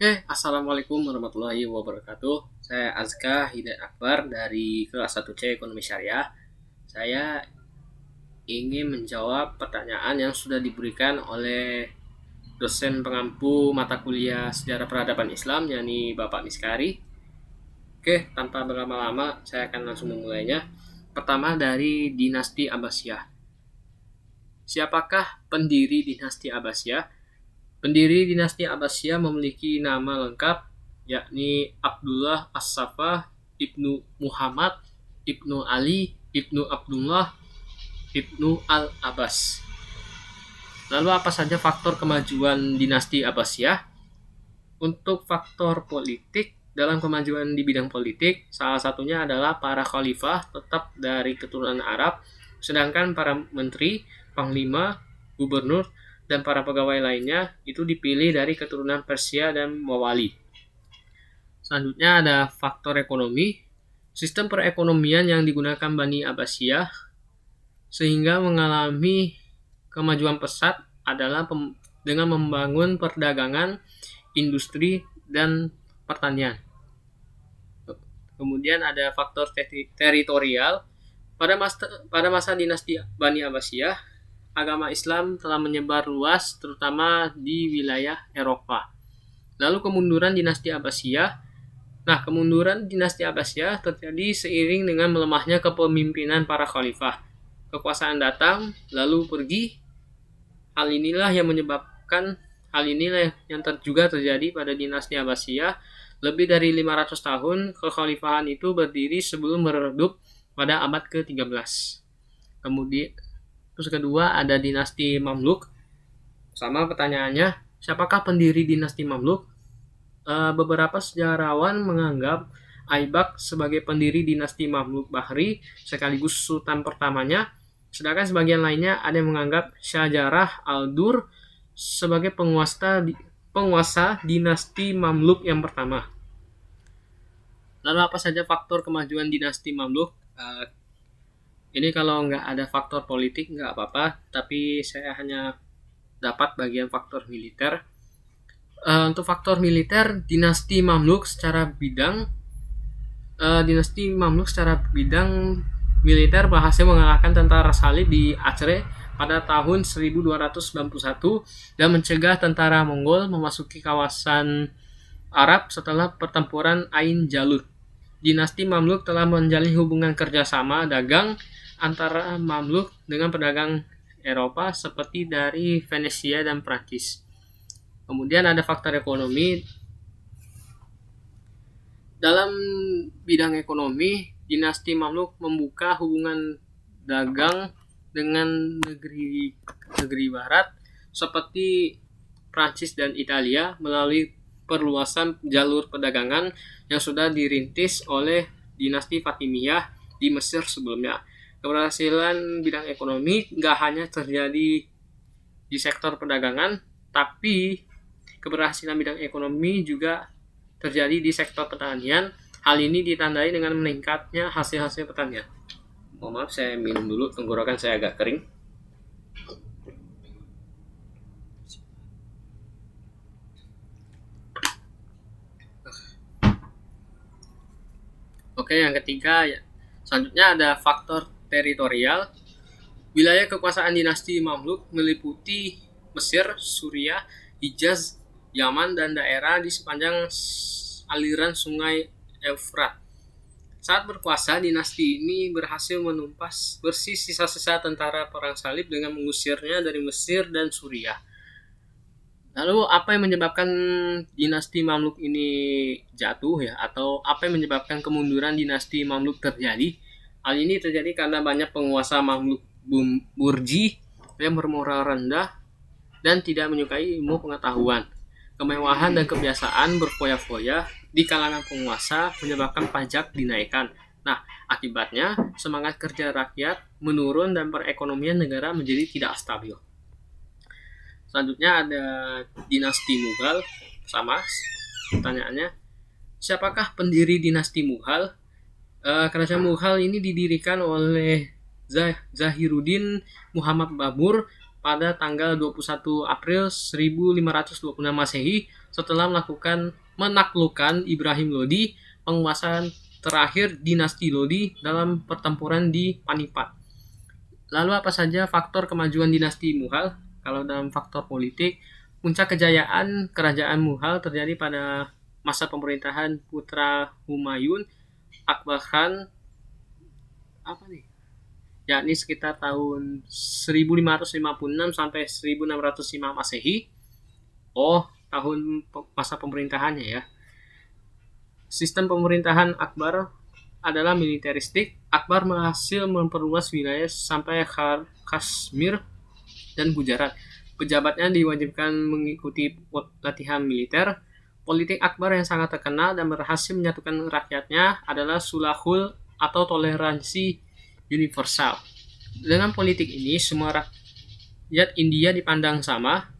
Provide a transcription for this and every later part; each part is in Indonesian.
Assalamualaikum warahmatullahi wabarakatuh. Saya Azka Hidayat Akbar dari kelas 1C Ekonomi Syariah. Saya ingin menjawab pertanyaan yang sudah diberikan oleh dosen pengampu mata kuliah Sejarah Peradaban Islam, yakni Bapak Miskari. Tanpa berlama-lama, saya akan langsung memulainya. Pertama dari dinasti Abbasiyah. Siapakah pendiri dinasti Abbasiyah? Pendiri dinasti Abbasiyah memiliki nama lengkap, yakni Abdullah As-Saffah Ibnu Muhammad Ibnu Ali Ibnu Abdullah Ibnu Al-Abbas. Lalu apa saja faktor kemajuan dinasti Abbasiyah? Untuk faktor politik, dalam kemajuan di bidang politik, salah satunya adalah para khalifah tetap dari keturunan Arab, sedangkan para menteri, panglima, gubernur, dan para pegawai lainnya itu dipilih dari keturunan Persia dan Mawali. Selanjutnya ada faktor ekonomi. Sistem perekonomian yang digunakan Bani Abbasiyah sehingga mengalami kemajuan pesat adalah dengan membangun perdagangan, industri, dan pertanian. Kemudian ada faktor teritorial. Pada masa dinasti Bani Abbasiyah, agama Islam telah menyebar luas, terutama di wilayah Eropa. Lalu kemunduran dinasti Abbasiyah. Kemunduran dinasti Abbasiyah terjadi seiring dengan melemahnya kepemimpinan para khalifah. Kekuasaan datang, lalu pergi. Hal inilah yang juga terjadi pada dinasti Abbasiyah. Lebih dari 500 tahun kekhalifahan itu berdiri sebelum meredup pada abad ke-13. Kemudian terus kedua ada dinasti Mamluk. Sama pertanyaannya, siapakah pendiri dinasti Mamluk? Beberapa sejarawan menganggap Aibak sebagai pendiri dinasti Mamluk Bahri sekaligus sultan pertamanya, sedangkan sebagian lainnya ada yang menganggap Syajarah al-Dur sebagai penguasa dinasti Mamluk yang pertama. Lalu apa saja faktor kemajuan dinasti Mamluk? Ini kalau nggak ada faktor politik nggak apa-apa, tapi saya hanya dapat bagian faktor militer. Untuk faktor militer, dinasti Mamluk secara bidang militer berhasil mengalahkan tentara Salib di Acre pada tahun 1291 dan mencegah tentara Mongol memasuki kawasan Arab setelah pertempuran Ain Jalut. Dinasti Mamluk telah menjalin hubungan kerjasama dagang antara Mamluk dengan pedagang Eropa seperti dari Venesia dan Prancis. Kemudian ada faktor ekonomi. Dalam bidang ekonomi, dinasti Mamluk membuka hubungan dagang dengan negeri barat seperti Prancis dan Italia melalui perluasan jalur perdagangan yang sudah dirintis oleh dinasti Fatimiyah di Mesir sebelumnya. Keberhasilan bidang ekonomi nggak hanya terjadi di sektor perdagangan, tapi keberhasilan bidang ekonomi juga terjadi di sektor pertanian. Hal ini ditandai dengan meningkatnya hasil-hasil pertanian. Mohon maaf, saya minum dulu, tenggorokan saya agak kering. Yang ketiga, selanjutnya ada faktor teritorial. Wilayah kekuasaan dinasti Mamluk meliputi Mesir, Suriah, Hijaz, Yaman, dan daerah di sepanjang aliran sungai Efrat. Saat berkuasa, dinasti ini berhasil menumpas bersih sisa-sisa tentara perang salib dengan mengusirnya dari Mesir dan Suriah. Lalu apa yang menyebabkan dinasti Mamluk ini jatuh atau apa yang menyebabkan kemunduran dinasti Mamluk terjadi? Hal ini terjadi karena banyak penguasa Mamluk Burji yang bermoral rendah dan tidak menyukai ilmu pengetahuan. Kemewahan dan kebiasaan berfoya-foya di kalangan penguasa menyebabkan pajak dinaikkan. Akibatnya semangat kerja rakyat menurun dan perekonomian negara menjadi tidak stabil. Selanjutnya ada dinasti Mughal. Sama pertanyaannya, siapakah pendiri dinasti Mughal? Kerajaan Mughal ini didirikan oleh Zahiruddin Muhammad Babur pada tanggal 21 April 1526 Masehi setelah menaklukkan Ibrahim Lodi, penguasa terakhir dinasti Lodi dalam pertempuran di Panipat. Lalu apa saja faktor kemajuan dinasti Mughal? Kalau dalam faktor politik, puncak kejayaan kerajaan Mughal terjadi pada masa pemerintahan putra Humayun, Akbar Khan, yakni sekitar tahun 1556 sampai 1605 Masehi. Tahun masa pemerintahannya ya. Sistem pemerintahan Akbar adalah militeristik. Akbar berhasil memperluas wilayah sampai Kashmir dan Gujarat. Pejabatnya diwajibkan mengikuti latihan militer. Politik Akbar yang sangat terkenal dan berhasil menyatukan rakyatnya adalah sulhul atau toleransi universal. Dengan politik ini, semua rakyat India dipandang sama.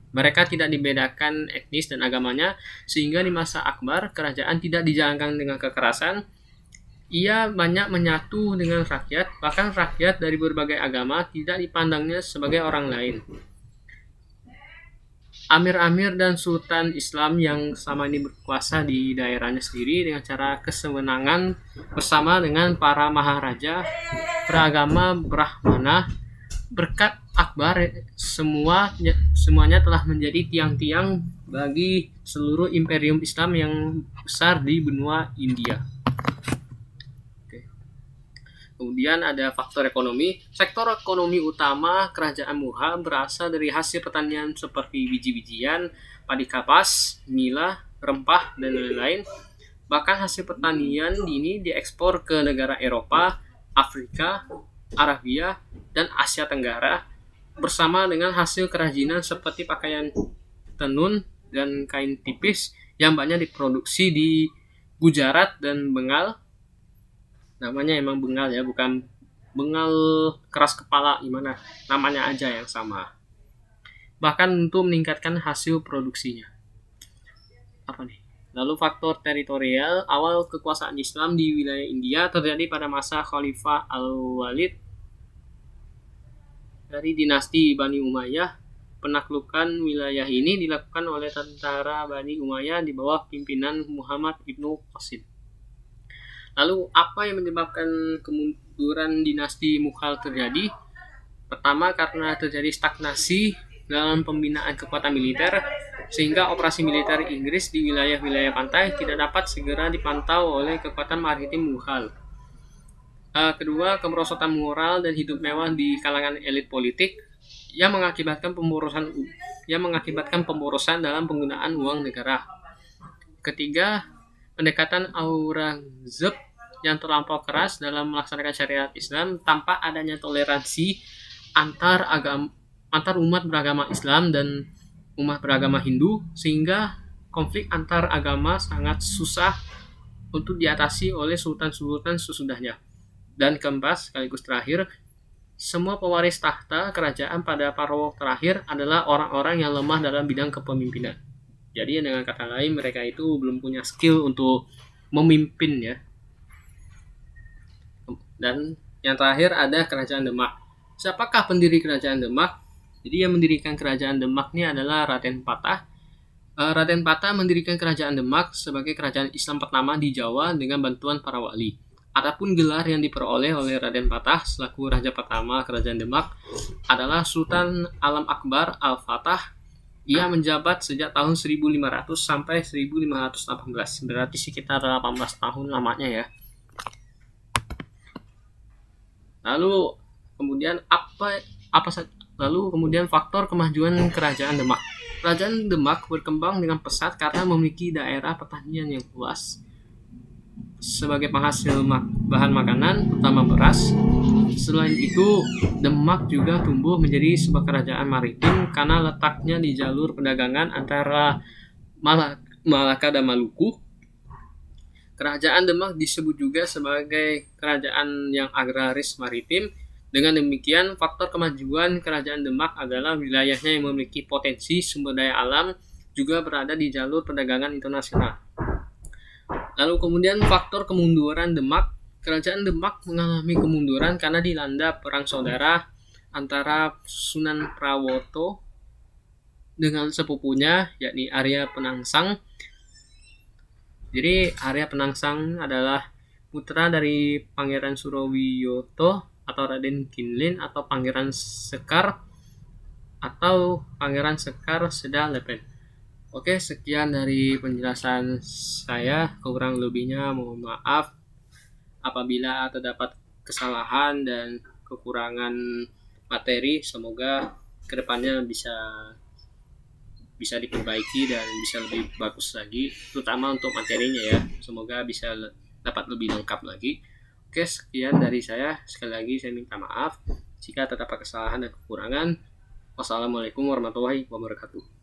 Mereka tidak dibedakan etnis dan agamanya, sehingga di masa Akbar, kerajaan tidak dijalankan dengan kekerasan. Ia banyak menyatu dengan rakyat, bahkan rakyat dari berbagai agama tidak dipandangnya sebagai orang lain. Amir-amir dan sultan Islam yang sama ini berkuasa di daerahnya sendiri dengan cara kesewenangan bersama dengan para maharaja beragama Brahmana. Berkat Akbar, semuanya telah menjadi tiang-tiang bagi seluruh imperium Islam yang besar di benua India. Kemudian ada faktor ekonomi. Sektor ekonomi utama kerajaan Mughal berasal dari hasil pertanian seperti biji-bijian, padi kapas, nila, rempah, dan lain-lain. Bahkan hasil pertanian ini diekspor ke negara Eropa, Afrika, Arabia, dan Asia Tenggara bersama dengan hasil kerajinan seperti pakaian tenun dan kain tipis yang banyak diproduksi di Gujarat dan Bengal. Namanya emang Bengal ya, bukan Bengal keras kepala gimana, namanya aja yang sama. Bahkan untuk meningkatkan hasil produksinya. Lalu faktor teritorial. Awal kekuasaan Islam di wilayah India terjadi pada masa Khalifah Al-Walid dari dinasti Bani Umayyah. Penaklukan wilayah ini dilakukan oleh tentara Bani Umayyah di bawah pimpinan Muhammad ibnu Qasim. Lalu apa yang menyebabkan kemunduran dinasti Mughal terjadi? Pertama, karena terjadi stagnasi dalam pembinaan kekuatan militer, sehingga operasi militer Inggris di wilayah-wilayah pantai tidak dapat segera dipantau oleh kekuatan maritim Mughal. Kedua, kemerosotan moral dan hidup mewah di kalangan elit politik yang mengakibatkan pemborosan dalam penggunaan uang negara. Ketiga, pendekatan Aurangzeb yang terlampau keras dalam melaksanakan syariat Islam tanpa adanya toleransi antar umat beragama Islam dan umat beragama Hindu, sehingga konflik antar agama sangat susah untuk diatasi oleh sultan-sultan sesudahnya. Dan keempat, sekaligus terakhir, semua pewaris tahta kerajaan pada Paro terakhir adalah orang-orang yang lemah dalam bidang kepemimpinan. Jadi dengan kata lain, mereka itu belum punya skill untuk memimpin ya. Dan yang terakhir ada Kerajaan Demak. Siapakah pendiri Kerajaan Demak? Jadi yang mendirikan Kerajaan Demak ini adalah Raden Patah. Raden Patah mendirikan Kerajaan Demak sebagai kerajaan Islam pertama di Jawa dengan bantuan para wali. Adapun gelar yang diperoleh oleh Raden Patah selaku raja pertama Kerajaan Demak adalah Sultan Alam Akbar Al-Fatah. Ia menjabat sejak tahun 1500 sampai 1518. Berarti sekitar 18 tahun lamanya ya. Lalu kemudian faktor kemajuan Kerajaan Demak. Kerajaan Demak berkembang dengan pesat karena memiliki daerah pertanian yang luas sebagai penghasil bahan makanan, terutama beras. Selain itu, Demak juga tumbuh menjadi sebuah kerajaan maritim karena letaknya di jalur perdagangan antara Malaka dan Maluku. Kerajaan Demak disebut juga sebagai kerajaan yang agraris maritim. Dengan demikian, faktor kemajuan Kerajaan Demak adalah wilayahnya yang memiliki potensi sumber daya alam, juga berada di jalur perdagangan internasional. Lalu kemudian faktor kemunduran Demak. Kerajaan Demak mengalami kemunduran karena dilanda perang saudara antara Sunan Prawoto dengan sepupunya yakni Arya Penangsang. Jadi Arya Penangsang adalah putra dari Pangeran Surowiyoto atau Raden Kinlin atau Pangeran Sekar atau Pangeran Sekar Sedalepen. Oke, sekian dari penjelasan saya. Kurang lebihnya mohon maaf apabila terdapat kesalahan dan kekurangan materi. Semoga kedepannya bisa diperbaiki dan bisa lebih bagus lagi, terutama untuk materinya ya. Semoga bisa dapat lebih lengkap lagi. Oke, sekian dari saya. Sekali lagi saya minta maaf jika terdapat kesalahan dan kekurangan. Wassalamualaikum warahmatullahi wabarakatuh.